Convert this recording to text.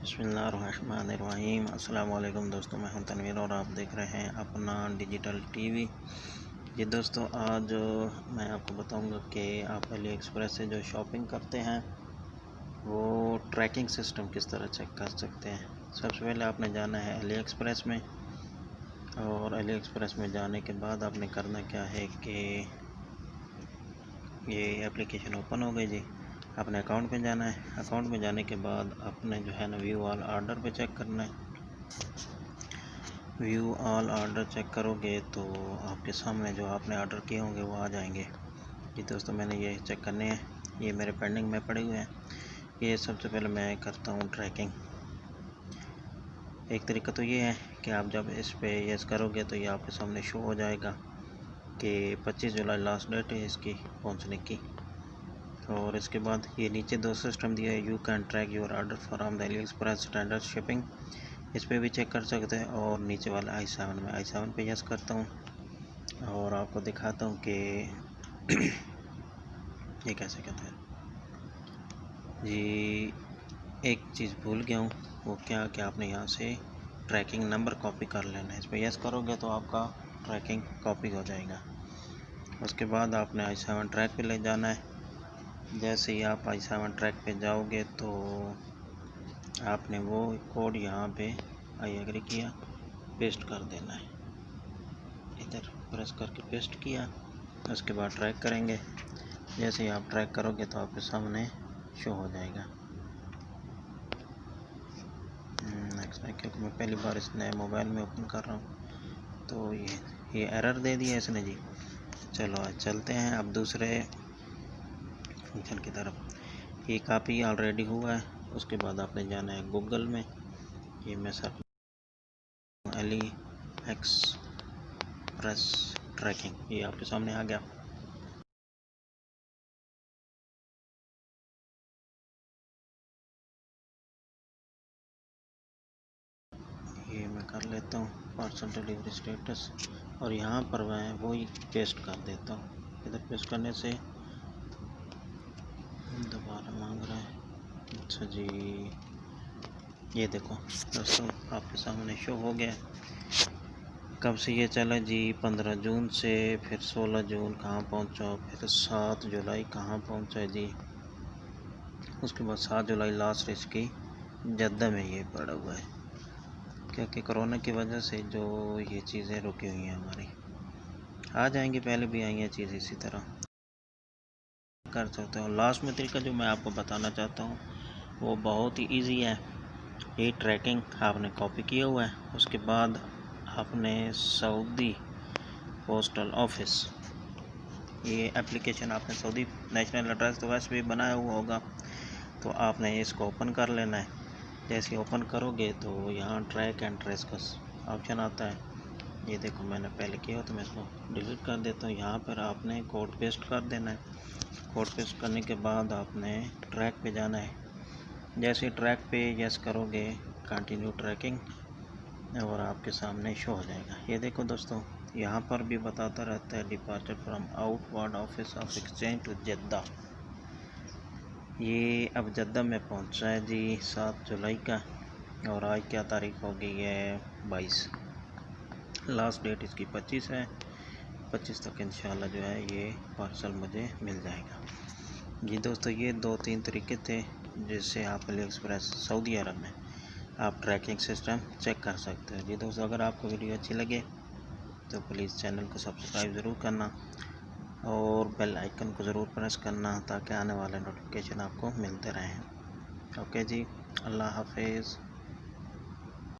बिस्मिल्लाहिर्रहमानिर्रहीम। अस्सलाम वालेकुम दोस्तों, मैं हूं तनवीर और आप देख रहे हैं अपना डिजिटल टीवी। जी दोस्तों, आज मैं आपको बताऊंगा कि आप अली एक्सप्रेस से जो शॉपिंग करते हैं वो ट्रैकिंग सिस्टम किस तरह चेक कर सकते हैं। सबसे पहले आपने जाना है अली एक्सप्रेस में, और अली एक्सप्रेस में जाने के बाद आपने करना क्या है कि ये एप्लीकेशन ओपन हो गई जी। अपने अकाउंट में जाना है। अकाउंट में जाने के बाद आपने जो है ना व्यू ऑल ऑर्डर पे चेक करना है। व्यू ऑल ऑर्डर चेक करोगे तो आपके सामने जो आपने ऑर्डर किए होंगे वो आ जाएंगे। जी दोस्तों, मैंने ये चेक करने हैं, ये मेरे पेंडिंग में पड़े हुए हैं। ये सबसे पहले मैं करता हूँ ट्रैकिंग। एक तरीका तो ये है कि आप जब इस पे यस करोगे तो ये आपके सामने शो हो जाएगा कि 25 जुलाई लास्ट डेट है इसकी पहुँचने की। और इसके बाद ये नीचे दो सिस्टम दिया है, you can track your order from the Ali express standard shipping, इस पर भी चेक कर सकते हैं। और नीचे वाला i7 में i7 पे यस करता हूँ और आपको दिखाता हूँ कि ये कैसे कहते हैं जी। एक चीज़ भूल गया हूँ, वो क्या कि आपने यहाँ से ट्रैकिंग नंबर कॉपी कर लेना है। इस पर यस करोगे तो आपका ट्रैकिंग कॉपी हो जाएगा। उसके बाद आपने i7 ट्रैक पे ले जाना है। जैसे ही आप i7 ट्रैक पे जाओगे तो आपने वो कोड यहाँ पे आई एग्री किया, पेस्ट कर देना है। इधर प्रेस करके पेस्ट किया। उसके बाद ट्रैक करेंगे। जैसे ही आप ट्रैक करोगे तो आपके सामने शो हो जाएगा। नेक्स्ट है, क्योंकि मैं पहली बार इस नए मोबाइल में ओपन कर रहा हूँ तो ये एरर दे दिया इसने जी। चलो आज चलते हैं अब दूसरे फंक्शन की तरफ। ये काफ़ी ऑलरेडी हुआ है। उसके बाद आपने जाना है गूगल में। ये मैं सर्च अली एक्सप्रेस ट्रैकिंग, ये आपके सामने आ गया। ये मैं कर लेता हूँ पार्सल डिलीवरी स्टेटस, और यहाँ पर मैं वही पेस्ट कर देता हूँ। इधर पेस्ट करने से दोबारा मांग रहा है। अच्छा जी, ये देखो दोस्तों, आपके सामने शो हो गया। कब से ये चला जी? 15 जून से, फिर 16 जून कहाँ पहुँचा, फिर 7 जुलाई कहाँ पहुँचा जी। उसके बाद 7 जुलाई लास्ट इसकी जद्दा में ये पड़ा हुआ है, क्योंकि कोरोना की वजह से जो ये चीज़ें रुकी हुई हैं हमारी। आ जाएंगी, पहले भी आई हैं चीज़ इसी तरह कर सकते हो। लास्ट में तरीका जो मैं आपको बताना चाहता हूँ वो बहुत ही इजी है। ये ट्रैकिंग आपने कॉपी किया हुआ है। उसके बाद आपने सऊदी पोस्टल ऑफिस, ये एप्लीकेशन आपने सऊदी नेशनल एड्रेस तो वैसे भी बनाया हुआ होगा, तो आपने इसको ओपन कर लेना है। जैसे ओपन करोगे तो यहाँ ट्रैक एंड ट्रेस का ऑप्शन आता है। ये देखो मैंने पहले किया तो मैं इसको डिलीट कर देता हूँ। यहाँ पर आपने कोड पेस्ट कर देना है। कोड पेस्ट करने के बाद आपने ट्रैक पे जाना है। जैसे ट्रैक पे यस करोगे कंटिन्यू ट्रैकिंग, और आपके सामने शो हो जाएगा। ये देखो दोस्तों, यहाँ पर भी बताता रहता है departure from outward office of exchange to Jeddah. ये अब जद्दा में पहुँचा है जी 7 जुलाई का, और आज क्या तारीख होगी? ये 22। लास्ट डेट इसकी 25 है। 25 तक इंशाल्लाह जो है ये पार्सल मुझे मिल जाएगा। जी दोस्तों, ये 2-3 तरीके थे जिससे आप अली एक्सप्रेस सऊदी अरब में आप ट्रैकिंग सिस्टम चेक कर सकते हो। जी दोस्तों, अगर आपको वीडियो अच्छी लगे तो प्लीज़ चैनल को सब्सक्राइब ज़रूर करना और बेल आइकन को ज़रूर प्रेस करना ताकि आने वाले नोटिफिकेशन आपको मिलते रहें। ओके जी, अल्लाह हाफिज़।